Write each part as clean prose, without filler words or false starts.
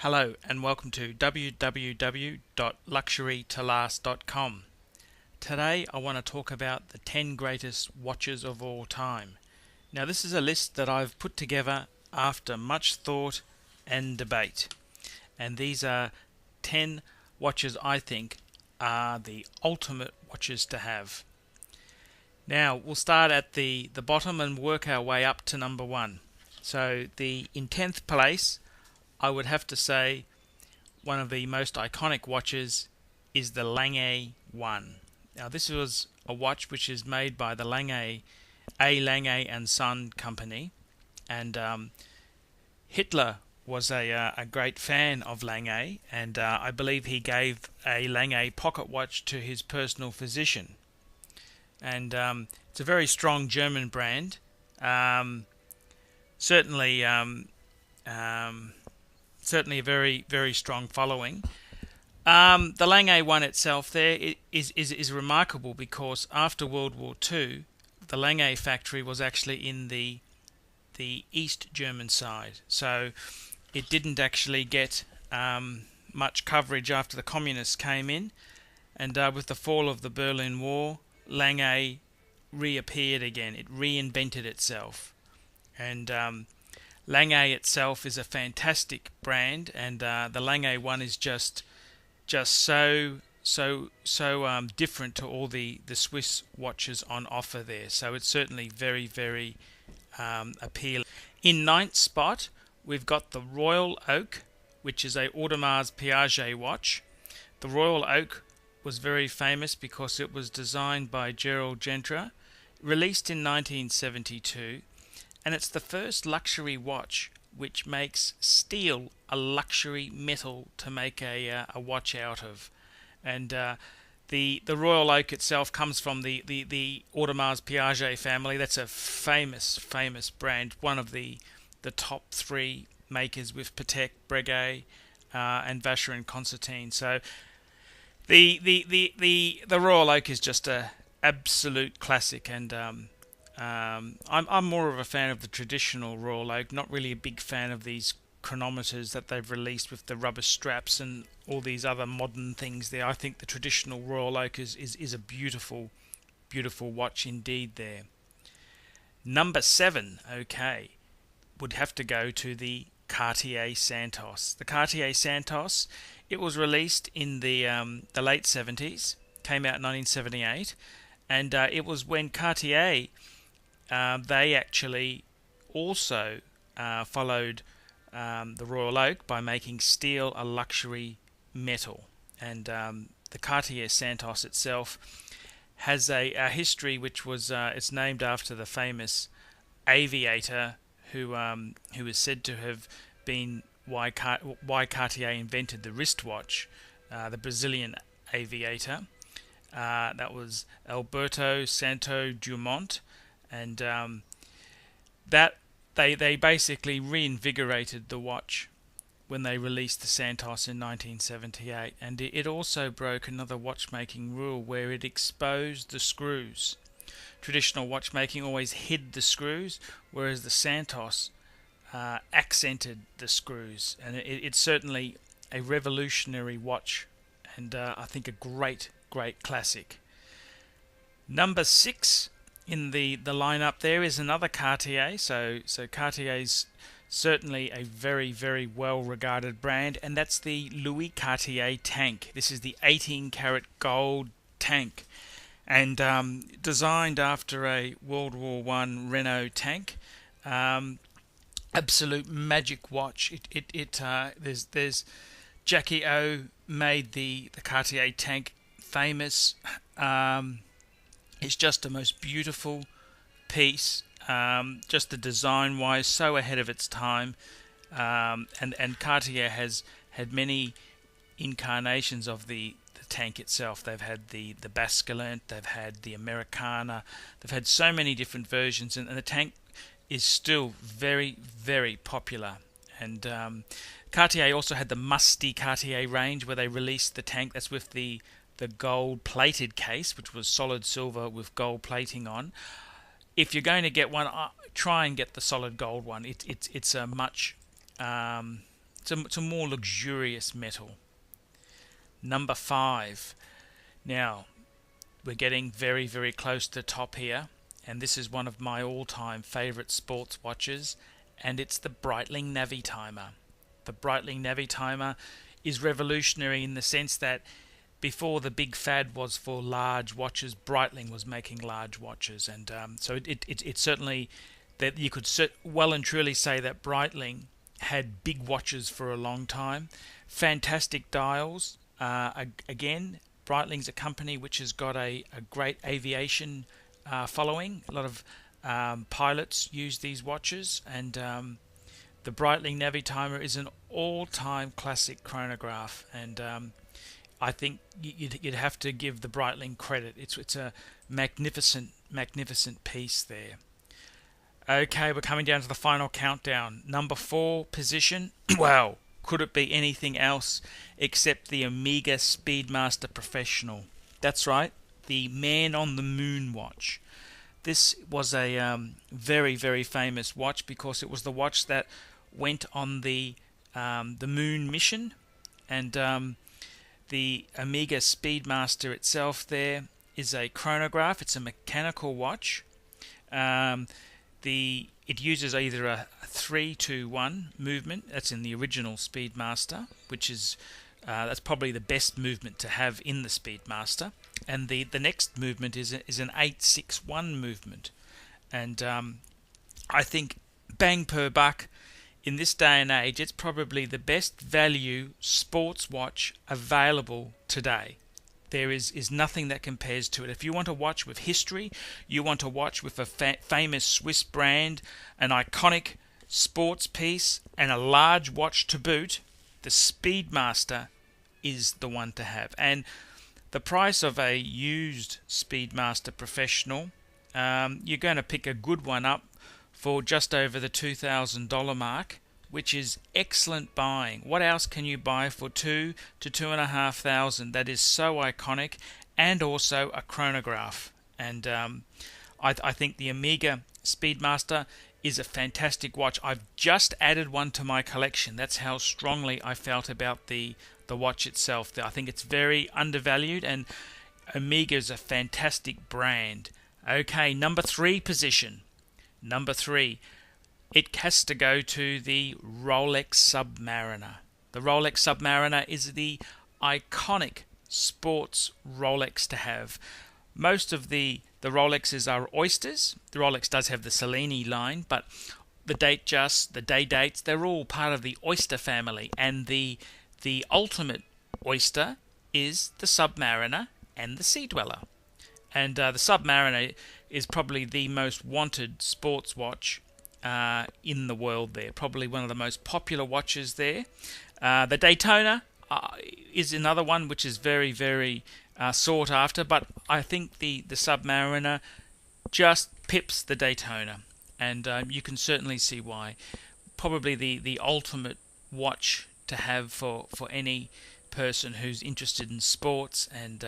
Hello and welcome to www.luxurytolast.com. Today I want to talk about the 10 greatest watches of all time. Now this is a list that I've put together after much thought and debate. And these are 10 watches I think are the ultimate watches to have. Now we'll start at the bottom and work our way up to number 1. So in 10th place I would have to say one of the most iconic watches is the Lange 1. Now this was a watch which is made by the Lange and Son company, and Hitler was a great fan of Lange, and I believe he gave a Lange pocket watch to his personal physician. And it's a very strong German brand. Certainly a very, very strong following. The Lange one itself there is remarkable because after World War II, the Lange factory was actually in the East German side. So it didn't actually get much coverage after the communists came in. And with the fall of the Berlin Wall, Lange reappeared again. It reinvented itself. And Lange itself is a fantastic brand, and the Lange one is just so different to all the Swiss watches on offer there. So it's certainly very, very appealing. In ninth spot, we've got the Royal Oak, which is a Audemars Piguet watch. The Royal Oak was very famous because it was designed by Gerald Genta, released in 1972. And it's the first luxury watch which makes steel a luxury metal to make a watch out of. And the Royal Oak itself comes from the Audemars Piguet family. That's a famous brand, one of the top 3 makers with Patek, Breguet, and Vacheron Constantin. So the Royal Oak is just a absolute classic, and I'm more of a fan of the traditional Royal Oak, not really a big fan of these chronometers that they've released with the rubber straps and all these other modern things there. I think the traditional Royal Oak is a beautiful watch indeed there. Number 7, okay, would have to go to the Cartier Santos. The Cartier Santos, it was released in the late 70s, came out in 1978, and it was when Cartier they actually also followed the Royal Oak by making steel a luxury metal. And the Cartier Santos itself has a history which was it's named after the famous aviator who is said to have been why Cartier invented the wristwatch, the Brazilian aviator. That was Alberto Santos Dumont. And that they basically reinvigorated the watch when they released the Santos in 1978, and it also broke another watchmaking rule where it exposed the screws. Traditional watchmaking always hid the screws, whereas the Santos accented the screws, and it's certainly a revolutionary watch, and I think a great classic. Number 6 in the lineup there is another Cartier. So Cartier's certainly a very, very well regarded brand, and that's the Louis Cartier tank. This is the 18 karat gold tank, and designed after a World War I Renault tank. Absolute magic watch. There's Jackie O made the Cartier tank famous. It's just the most beautiful piece, just the design wise, so ahead of its time, and Cartier has had many incarnations of the tank itself. They've had the Basculent, they've had the Americana, they've had so many different versions, and the tank is still very, very popular. And Cartier also had the Musty Cartier range where they released the tank that's with the gold plated case, which was solid silver with gold plating on. If you're going to get one, try and get the solid gold one. It's a much It's a more luxurious metal. Number 5. Now, we're getting very, very close to the top here, and this is one of my all-time favorite sports watches, and it's the Breitling Navitimer. The Breitling Navitimer is revolutionary in the sense that before the big fad was for large watches, Breitling was making large watches, and so it certainly that you could well and truly say that Breitling had big watches for a long time. Fantastic dials. Again, Breitling's a company which has got a great aviation following. A lot of pilots use these watches, and the Breitling Navitimer is an all-time classic chronograph, and I think you'd have to give the Breitling credit. It's a magnificent piece there. Okay, we're coming down to the final countdown. Number 4 position. Wow, could it be anything else except the Omega Speedmaster Professional? That's right, the Man on the Moon watch. This was a very, very famous watch because it was the watch that went on the moon mission, and the Omega Speedmaster itself there is a chronograph. It's a mechanical watch. It uses either a 3-2-1 movement. That's in the original Speedmaster, which is that's probably the best movement to have in the Speedmaster. And the next movement is an 8-6-1 movement. And I think bang per buck, in this day and age, it's probably the best value sports watch available today. There is nothing that compares to it. If you want a watch with history, you want a watch with a famous Swiss brand, an iconic sports piece, and a large watch to boot, the Speedmaster is the one to have. And the price of a used Speedmaster Professional, you're going to pick a good one up for just over the $2,000 mark, which is excellent buying. What else can you buy for $2,000 to $2,500 that is so iconic and also a chronograph? And I think the Omega Speedmaster is a fantastic watch. I've just added one to my collection. That's how strongly I felt about the watch itself. I think it's very undervalued, and Omega is a fantastic brand. Okay, number 3 position. Number 3. It has to go to the Rolex Submariner. The Rolex Submariner is the iconic sports Rolex to have. Most of the Rolexes are oysters. The Rolex does have the Cellini line, but the Datejust, the day dates, they're all part of the oyster family. And the ultimate oyster is the Submariner and the Sea Dweller. And the Submariner is probably the most wanted sports watch in the world there. Probably one of the most popular watches there. The Daytona is another one which is very, very sought after, but I think the Submariner just pips the Daytona, and you can certainly see why. Probably the ultimate watch to have for any person who's interested in sports, and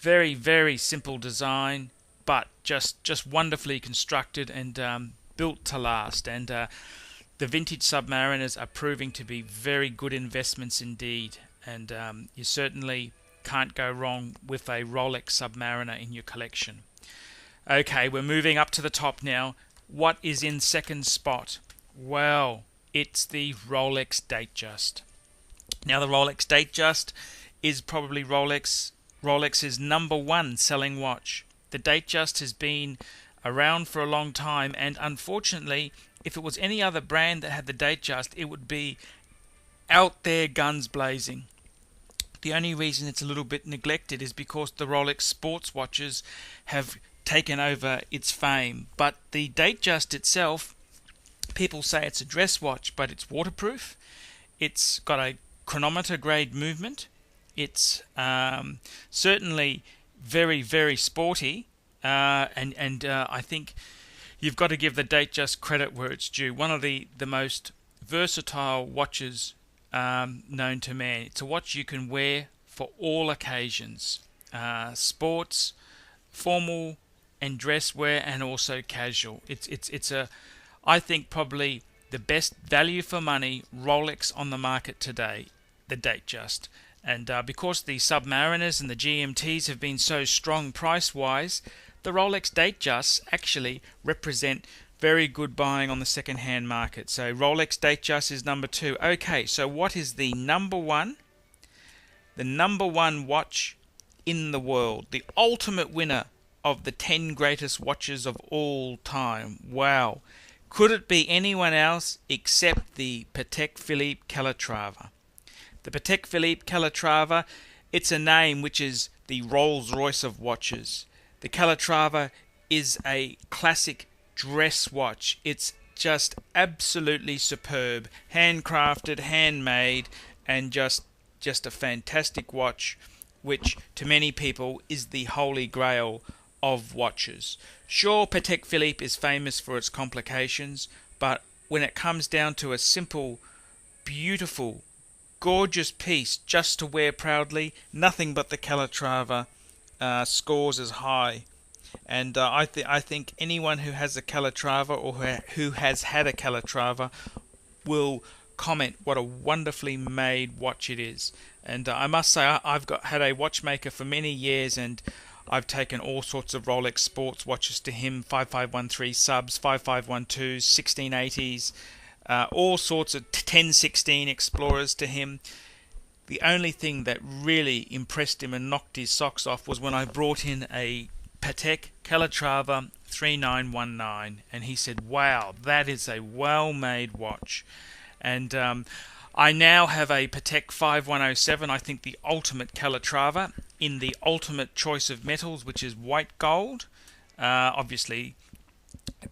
very, very simple design, but just wonderfully constructed and built to last. And the vintage Submariners are proving to be very good investments indeed, and you certainly can't go wrong with a Rolex Submariner in your collection. Okay, we're moving up to the top now. What is in second spot? Well, it's the Rolex Datejust. Now, the Rolex Datejust is probably Rolex's number 1 selling watch. The Datejust has been around for a long time, and unfortunately, if it was any other brand that had the Datejust, it would be out there guns blazing. The only reason it's a little bit neglected is because the Rolex sports watches have taken over its fame. But the Datejust itself, people say it's a dress watch, but it's waterproof. It's got a chronometer grade movement. It's certainly very, very sporty. And I think you've got to give the Datejust credit where it's due. One of the most versatile watches known to man. It's a watch you can wear for all occasions. Sports, formal and dress wear, and also casual. It's I think probably the best value for money Rolex on the market today, the Datejust. And because the Submariners and the GMTs have been so strong price-wise, the Rolex Datejusts actually represent very good buying on the second-hand market. So Rolex Datejust is number 2. Okay, so what is the number one? The number one watch in the world, the ultimate winner of the 10 greatest watches of all time. Wow. Could it be anyone else except the Patek Philippe Calatrava? The Patek Philippe Calatrava, it's a name which is the Rolls-Royce of watches. The Calatrava is a classic dress watch. It's just absolutely superb, handcrafted, handmade, and just a fantastic watch, which to many people is the holy grail of watches. Sure, Patek Philippe is famous for its complications, but when it comes down to a simple, beautiful, gorgeous piece just to wear proudly, nothing but the Calatrava scores as high. And I think anyone who has a Calatrava or who has had a Calatrava will comment what a wonderfully made watch it is. And I must say, I've had a watchmaker for many years, and I've taken all sorts of Rolex sports watches to him, 5513 subs, 5512s, 1680s, all sorts of 1016 Explorers to him. The only thing that really impressed him and knocked his socks off was when I brought in a Patek Calatrava 3919, and he said, wow, that is a well-made watch. And I now have a Patek 5107, I think the ultimate Calatrava, in the ultimate choice of metals, which is white gold. Obviously,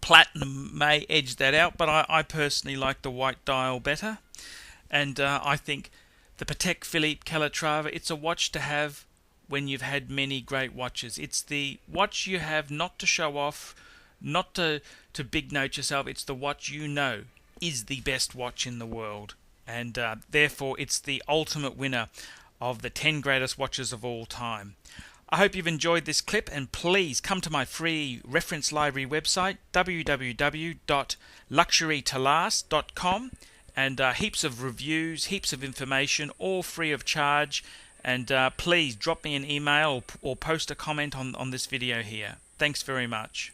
platinum may edge that out, but I personally like the white dial better. And I think the Patek Philippe Calatrava, it's a watch to have when you've had many great watches. It's the watch you have not to show off, not to big note yourself. It's the watch you know is the best watch in the world. And therefore, it's the ultimate winner of the 10 greatest watches of all time. I hope you've enjoyed this clip, and please come to my free reference library website, www.luxurytolast.com, and heaps of reviews, heaps of information, all free of charge. And please drop me an email or post a comment on this video here. Thanks very much.